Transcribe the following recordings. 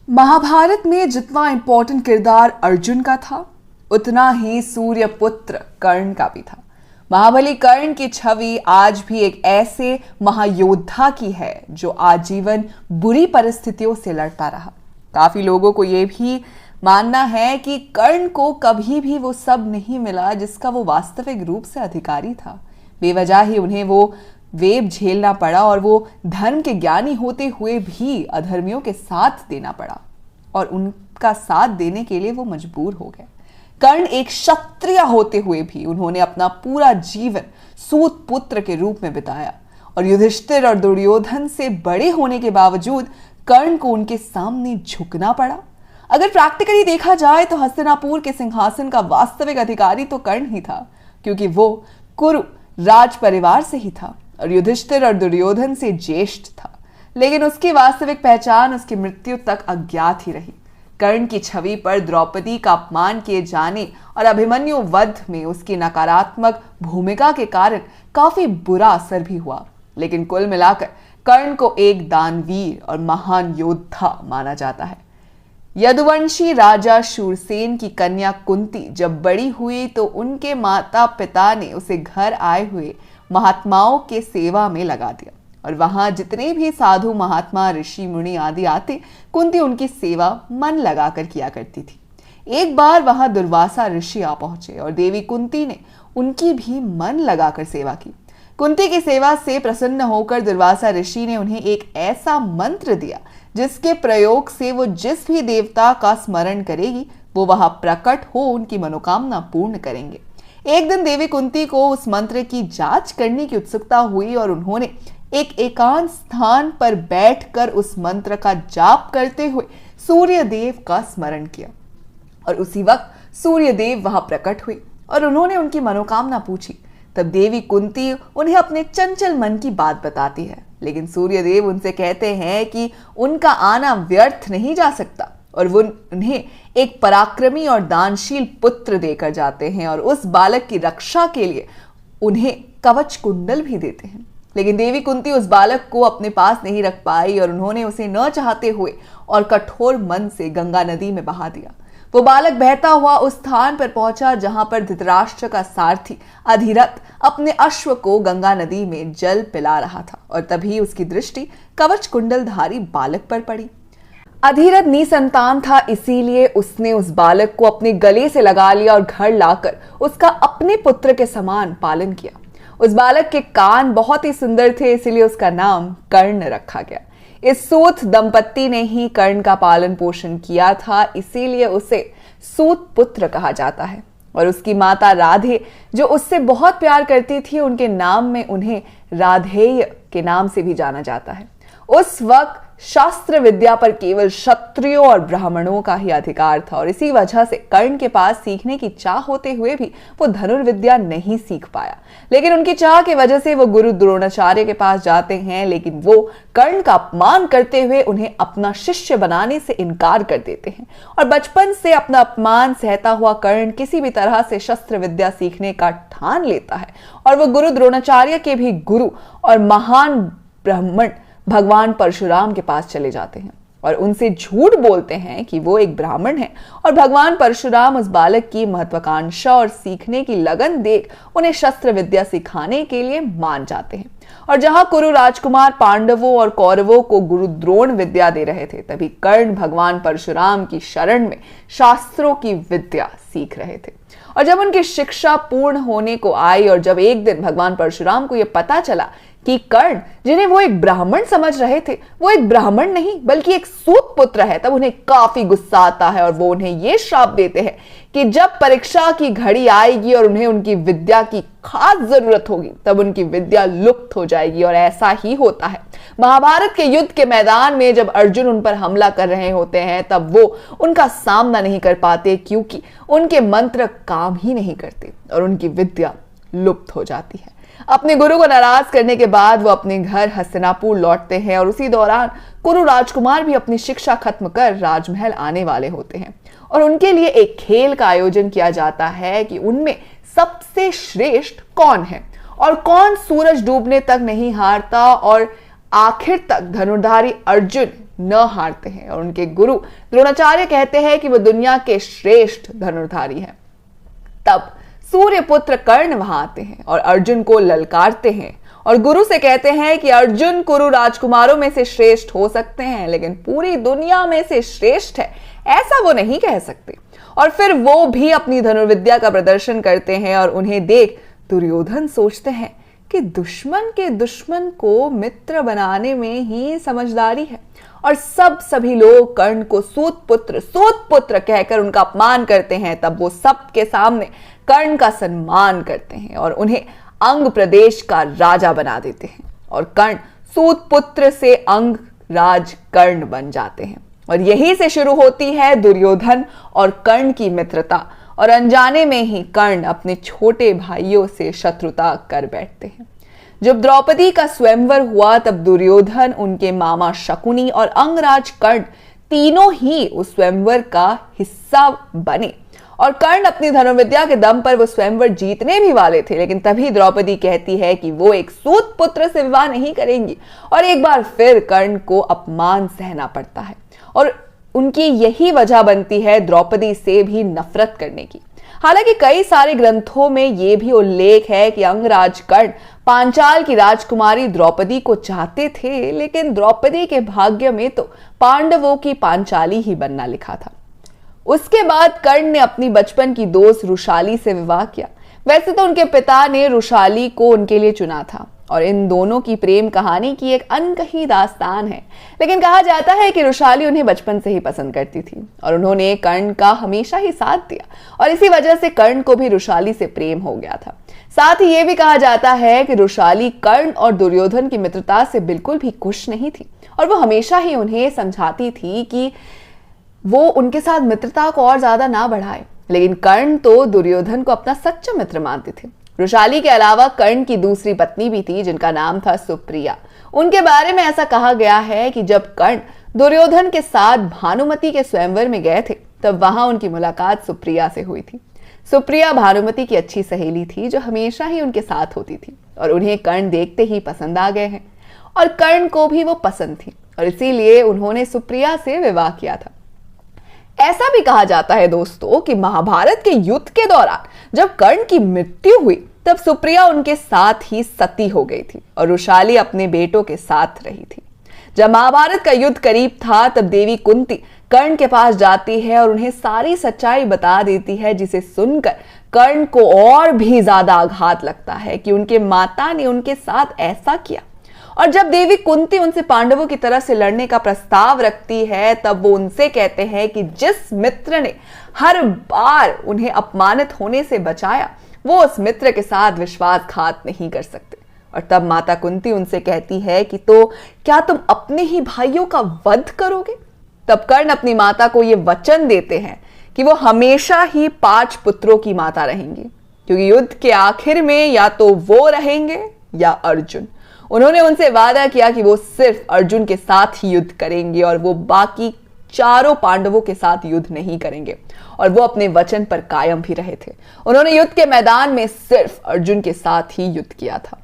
महाभारत में जितना इंपॉर्टेंट किरदार अर्जुन का था, उतना ही सूर्य पुत्र कर्ण का भी था। महाबली कर्ण की छवि आज भी एक ऐसे महायोद्धा की है जो आजीवन बुरी परिस्थितियों से लड़ता रहा। काफी लोगों को यह भी मानना है कि कर्ण को कभी भी वो सब नहीं मिला जिसका वो वास्तविक रूप से अधिकारी था। बेवजह ही उन्हें वो वेब झेलना पड़ा और वो धर्म के ज्ञानी होते हुए भी अधर्मियों के साथ देना पड़ा और उनका साथ देने के लिए वो मजबूर हो गए। कर्ण एक क्षत्रिय होते हुए भी उन्होंने अपना पूरा जीवन सूत पुत्र के रूप में बिताया और युधिष्ठिर और दुर्योधन से बड़े होने के बावजूद कर्ण को उनके सामने झुकना पड़ा। अगर प्रैक्टिकली देखा जाए तो हस्तिनापुर के सिंहासन का वास्तविक अधिकारी तो कर्ण ही था, क्योंकि वो कुरु राज परिवार से ही था और युधिष्ठिर और दुर्योधन से ज्येष्ठ था, लेकिन उसकी वास्तविक पहचान उसकी मृत्यु तक अज्ञात ही रही। कर्ण की छवि पर द्रौपदी का अपमान किए जाने और अभिमन्यु वध में उसकी नकारात्मक भूमिका के कारण काफी बुरा असर भी हुआ, लेकिन कुल मिलाकर कर्ण को एक दानवीर और महान योद्धा माना जाता है। यदुवंशी राजा शूरसेन की कन्या कुंती जब बड़ी हुई तो उनके माता पिता ने उसे घर आए हुए महात्माओं के सेवा में लगा दिया और वहां जितने भी साधु महात्मा ऋषि मुनि आदि आते, कुंती उनकी सेवा मन लगाकर किया करती थी। एक बार वहां दुर्वासा ऋषि आ पहुंचे और देवी कुंती ने उनकी भी मन लगाकर सेवा की। कुंती की सेवा से प्रसन्न होकर दुर्वासा ऋषि ने उन्हें एक ऐसा मंत्र दिया जिसके प्रयोग से वो जिस भी देवता का स्मरण करेगी वो वहां प्रकट हो उनकी मनोकामना पूर्ण करेंगे। एक दिन देवी कुंती को उस मंत्र की जांच करने की उत्सुकता हुई और उन्होंने एक एकांत स्थान पर बैठकर उस मंत्र का जाप करते हुए सूर्य देव का स्मरण किया और उसी वक्त सूर्य देव वहां प्रकट हुए और उन्होंने उनकी मनोकामना पूछी। तब देवी कुंती उन्हें अपने चंचल मन की बात बताती है, लेकिन सूर्य देव उनसे कहते हैं कि उनका आना व्यर्थ नहीं जा सकता और वो उन्हें एक पराक्रमी और दानशील पुत्र देकर जाते हैं और उस बालक की रक्षा के लिए उन्हें कवच कुंडल भी देते हैं। लेकिन देवी कुंती उस बालक को अपने पास नहीं रख पाई और उन्होंने उसे न चाहते हुए और कठोर मन से गंगा नदी में बहा दिया। वो बालक बहता हुआ उस स्थान पर पहुंचा जहां पर धृतराष्ट्र का सारथी अधिरथ अपने अश्व को गंगा नदी में जल पिला रहा था और तभी उसकी दृष्टि कवच कुंडलधारी बालक पर पड़ी। अधिरथ निसंतान था, इसीलिए उसने उस बालक को अपने गले से लगा लिया और घर लाकर उसका अपने पुत्र के समान पालन किया। उस बालक के कान बहुत ही सुंदर थे, इसीलिए उसका नाम कर्ण रखा गया। इस सूत दंपत्ति ने ही कर्ण का पालन पोषण किया था, इसीलिए उसे सूत पुत्र कहा जाता है। और उसकी माता राधे जो उससे बहुत प्यार करती थी, उनके नाम में उन्हें राधेय के नाम से भी जाना जाता है। उस वक्त शास्त्र विद्या पर केवल क्षत्रियों और ब्राह्मणों का ही अधिकार था और इसी वजह से कर्ण के पास सीखने की चाह होते हुए भी वो धनुर्विद्या नहीं सीख पाया। लेकिन उनकी चाह की वजह से वो गुरु द्रोणाचार्य के पास जाते हैं, लेकिन वो कर्ण का अपमान करते हुए उन्हें अपना शिष्य बनाने से इनकार कर देते हैं और बचपन से अपना अपमान सहता हुआ कर्ण किसी भी तरह से शस्त्र विद्या सीखने का ठान लेता है और वो गुरु द्रोणाचार्य के भी गुरु और महान ब्राह्मण भगवान परशुराम के पास चले जाते हैं और उनसे झूठ बोलते हैं कि वो एक ब्राह्मण है और भगवान परशुराम उस बालक की महत्वाकांक्षा और सीखने की लगन देख उन्हें शस्त्र विद्या सिखाने के लिए मान जाते हैं। और जहां कुरु राजकुमार पांडवों और कौरवों को गुरु द्रोण विद्या दे रहे थे, तभी कर्ण भगवान परशुराम की शरण में शास्त्रों की विद्या सीख रहे थे। और जब उनकी शिक्षा पूर्ण होने को आई और जब एक दिन भगवान परशुराम को यह पता चला कि कर्ण जिन्हें वो एक ब्राह्मण समझ रहे थे वो एक ब्राह्मण नहीं बल्कि एक सूत पुत्र है, तब उन्हें काफी गुस्सा आता है और वो उन्हें ये श्राप देते हैं कि जब परीक्षा की घड़ी आएगी और उन्हें उनकी विद्या की खास जरूरत होगी तब उनकी विद्या लुप्त हो जाएगी। और ऐसा ही होता है। महाभारत के युद्ध के मैदान में जब अर्जुन उन पर हमला कर रहे होते हैं तब वो उनका सामना नहीं कर पाते, क्योंकि उनके मंत्र काम ही नहीं करते और उनकी विद्या लुप्त हो जाती है। अपने गुरु को नाराज करने के बाद वो अपने घर हस्तिनापुर लौटते हैं और उसी दौरान कुरु राजकुमार भी अपनी शिक्षा खत्म कर राजमहल आने वाले होते हैं और उनके लिए एक खेल का आयोजन किया जाता है कि उनमें सबसे श्रेष्ठ कौन है और कौन सूरज डूबने तक नहीं हारता और आखिर तक धनुर्धारी अर्जुन न हारते हैं और उनके गुरु द्रोणाचार्य कहते हैं कि वो दुनिया के श्रेष्ठ धनुर्धारी हैं। तब सूर्यपुत्र कर्ण वहां आते हैं और अर्जुन को ललकारते हैं और गुरु से कहते हैं कि अर्जुन कुरु राजकुमारों में से श्रेष्ठ हो सकते हैं, लेकिन पूरी दुनिया में से श्रेष्ठ है ऐसा वो नहीं कह सकते। और फिर वो भी अपनी धनुर्विद्या का प्रदर्शन करते हैं और उन्हें देख दुर्योधन सोचते हैं कि दुश्मन के दुश्मन को मित्र बनाने में ही समझदारी है। और सभी लोग कर्ण को सूत पुत्र कहकर उनका अपमान करते हैं। तब वो सबके सामने कर्ण का सम्मान करते हैं और उन्हें अंग प्रदेश का राजा बना देते हैं और कर्ण सूत पुत्र से अंग राज कर्ण बन जाते हैं। और यहीं से शुरू होती है दुर्योधन और कर्ण की मित्रता और अनजाने में ही कर्ण अपने छोटे भाइयों से शत्रुता कर बैठते हैं। जब द्रौपदी का स्वयंवर हुआ तब दुर्योधन, उनके मामा शकुनी और अंगराज कर्ण तीनों ही उस स्वयंवर का हिस्सा बने और कर्ण अपनी धनुर्विद्या के दम पर वो स्वयंवर जीतने भी वाले थे। लेकिन तभी द्रौपदी कहती है कि वो एक सूत पुत्र से विवाह नहीं करेंगी और एक बार फिर कर्ण को अपमान सहना पड़ता है और उनकी यही वजह बनती है द्रौपदी से भी नफरत करने की। हालांकि कई सारे ग्रंथों में यह भी उल्लेख है कि अंगराज कर्ण पांचाल की राजकुमारी द्रौपदी को चाहते थे, लेकिन द्रौपदी के भाग्य में तो पांडवों की पांचाली ही बनना लिखा था। उसके बाद कर्ण ने अपनी बचपन की दोस्त रुशाली से विवाह किया। वैसे तो उनके पिता ने रुशाली को उनके लिए चुना था और इन दोनों की प्रेम कहानी की एक अनकही दास्तान है, लेकिन कहा जाता है कि रुशाली उन्हें बचपन से ही पसंद करती थी और उन्होंने कर्ण का हमेशा ही साथ दिया और इसी वजह से कर्ण को भी रुशाली से प्रेम हो गया था। साथ ही यह भी कहा जाता है कि रुशाली कर्ण और दुर्योधन की मित्रता से बिल्कुल भी खुश नहीं थी और वो हमेशा ही उन्हें समझाती थी कि वो उनके साथ मित्रता को और ज्यादा ना बढ़ाए, लेकिन कर्ण तो दुर्योधन को अपना सच्चा मित्र मानते थे। रुशाली के अलावा कर्ण की दूसरी पत्नी भी थी जिनका नाम था सुप्रिया। उनके बारे में ऐसा कहा गया है कि जब कर्ण दुर्योधन के साथ भानुमति के स्वयंवर में गए थे तब वहां उनकी मुलाकात सुप्रिया से हुई थी। सुप्रिया भानुमति की अच्छी सहेली थी जो हमेशा ही उनके साथ होती थी और उन्हें कर्ण देखते ही पसंद आ गए हैं और कर्ण को भी वो पसंद थी और इसीलिए उन्होंने सुप्रिया से विवाह किया था। ऐसा भी कहा जाता है दोस्तों कि महाभारत के युद्ध के दौरान जब कर्ण की मृत्यु हुई तब सुप्रिया उनके साथ ही सती हो गई थी और रुशाली अपने बेटों के साथ रही थी। जब महाभारत का युद्ध करीब था तब देवी कुंती कर्ण के पास जाती है और उन्हें सारी सच्चाई बता देती है, जिसे सुनकर कर्ण को और भी ज्यादा आघात लगता है कि उनके माता ने उनके साथ ऐसा किया। और जब देवी कुंती उनसे पांडवों की तरफ से लड़ने का प्रस्ताव रखती है तब वो उनसे कहते हैं कि जिस मित्र ने हर बार उन्हें अपमानित होने से बचाया वो उस मित्र के साथ विश्वासघात नहीं कर सकते। और तब माता कुंती उनसे कहती है कि तो क्या तुम अपने ही भाइयों का वध करोगे? तब कर्ण अपनी माता को ये वचन देते हैं कि वो हमेशा ही 5 पुत्रों की माता रहेंगी, क्योंकि युद्ध के आखिर में या तो वो रहेंगे या अर्जुन। उन्होंने उनसे वादा किया कि वो सिर्फ अर्जुन के साथ ही युद्ध करेंगे और वो बाकी चारों पांडवों के साथ युद्ध नहीं करेंगे और वो अपने वचन पर कायम भी रहे थे। उन्होंने युद्ध के मैदान में सिर्फ अर्जुन के साथ ही युद्ध किया था।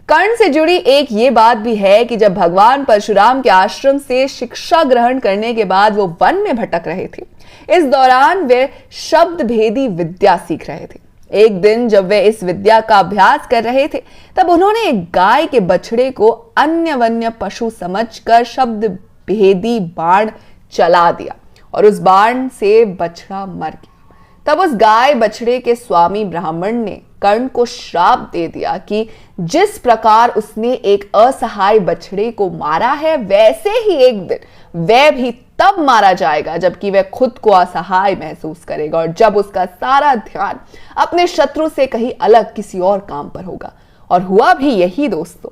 कर्ण से जुड़ी एक ये बात भी है कि जब भगवान परशुराम के आश्रम से शिक्षा ग्रहण करने के बाद वो वन में भटक रहे थे, इस दौरान वे शब्द भेदी विद्या सीख रहे थे। एक दिन जब वे इस विद्या का अभ्यास कर रहे थे तब उन्होंने एक गाय के बछड़े को अन्य वन्य पशु समझकर शब्द भेदी बाण चला दिया और उस बाण से बछड़ा मर गया। तब उस गाय बछड़े के स्वामी ब्राह्मण ने कर्ण को श्राप दे दिया कि जिस प्रकार उसने एक असहाय बछड़े को मारा है वैसे ही एक दिन वह भी तब मारा जाएगा जबकि वह खुद को असहाय महसूस करेगा और जब उसका सारा ध्यान अपने शत्रु से कहीं अलग किसी और काम पर होगा। और हुआ भी यही दोस्तों।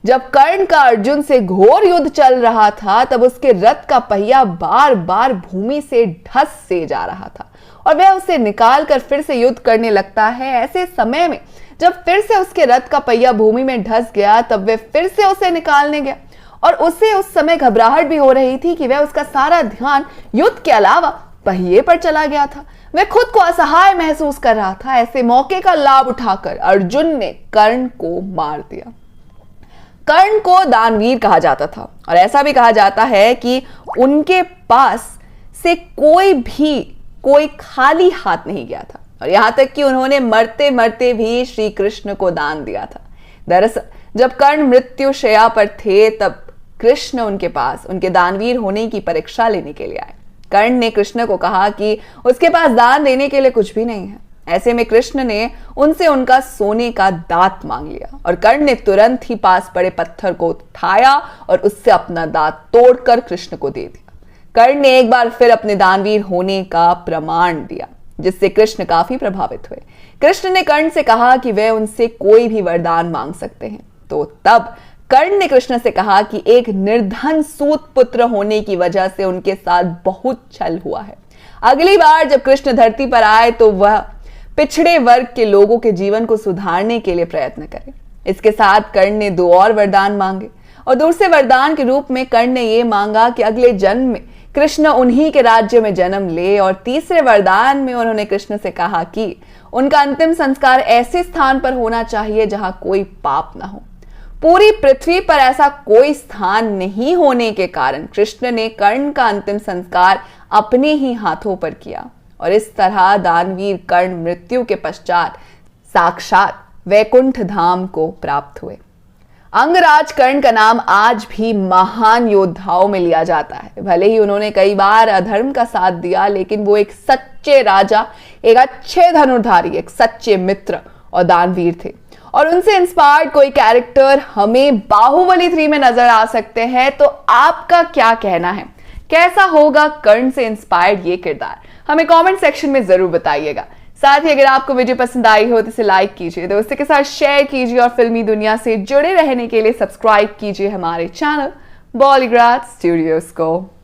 जब कर्ण का अर्जुन से घोर युद्ध चल रहा था तब उसके रथ का पहिया बार बार भूमि से धंस से जा रहा था और वह उसे निकाल कर फिर से युद्ध करने लगता है। ऐसे समय में जब फिर से उसके रथ का पहिया भूमि में धंस गया तब वह फिर से उसे निकालने गया और उसे उस समय घबराहट भी हो रही थी कि वह उसका सारा ध्यान युद्ध के अलावा पहिए पर चला गया था। वह खुद को असहाय महसूस कर रहा था। ऐसे मौके का लाभ उठाकर अर्जुन ने कर्ण को मार दिया। कर्ण को दानवीर कहा जाता था और ऐसा भी कहा जाता है कि उनके पास से कोई खाली हाथ नहीं गया था, और यहां तक कि उन्होंने मरते मरते भी श्री कृष्ण को दान दिया था। दरअसल जब कर्ण मृत्यु शैया पर थे तब कृष्ण उनके पास उनके दानवीर होने की परीक्षा लेने के लिए आए। कर्ण ने कृष्ण को कहा कि उसके पास दान देने के लिए कुछ भी नहीं है। ऐसे में कृष्ण ने उनसे उनका सोने का दांत मांग लिया और कर्ण ने तुरंत ही पास पड़े पत्थर को उठाया और उससे अपना दांत तोड़कर कृष्ण को दे दिया। कर्ण ने एक बार फिर अपने दानवीर होने का प्रमाण दिया, जिससे कृष्ण काफी प्रभावित हुए। कृष्ण ने कर्ण से कहा कि वे उनसे कोई भी वरदान मांग सकते हैं। तो तब कर्ण ने कृष्ण से कहा कि एक निर्धन सूत पुत्र होने की वजह से उनके साथ बहुत छल हुआ है। अगली बार जब कृष्ण धरती पर आए तो वह पिछड़े वर्ग के लोगों के जीवन को सुधारने के लिए प्रयत्न करें। इसके साथ कर्ण ने 2 और वरदान मांगे, और दूसरे वरदान के रूप में कर्ण ने यह मांगा कि अगले जन्म में कृष्ण उन्हीं के राज्य में जन्म ले, और तीसरे वरदान में उन्होंने कृष्ण से कहा कि उनका अंतिम संस्कार ऐसे स्थान पर होना चाहिए जहां कोई पाप ना हो। पूरी पृथ्वी पर ऐसा कोई स्थान नहीं होने के कारण कृष्ण ने कर्ण का अंतिम संस्कार अपने ही हाथों पर किया, और इस तरह दानवीर कर्ण मृत्यु के पश्चात साक्षात वैकुंठ धाम को प्राप्त हुए। अंगराज कर्ण का नाम आज भी महान योद्धाओं में लिया जाता है। भले ही उन्होंने कई बार अधर्म का साथ दिया, लेकिन वो एक सच्चे राजा, एक अच्छे धनुर्धारी, एक सच्चे मित्र और दानवीर थे। और उनसे इंस्पायर्ड कोई कैरेक्टर हमें बाहुबली 3 में नजर आ सकते हैं। तो आपका क्या कहना है, कैसा होगा कर्ण से इंस्पायर्ड ये किरदार? हमें कमेंट सेक्शन में जरूर बताइएगा। साथ ही अगर आपको वीडियो पसंद आई हो तो इसे लाइक कीजिए, दोस्तों के साथ शेयर कीजिए, और फिल्मी दुनिया से जुड़े रहने के लिए सब्सक्राइब कीजिए हमारे चैनल बॉलीग्राड स्टूडियोज को।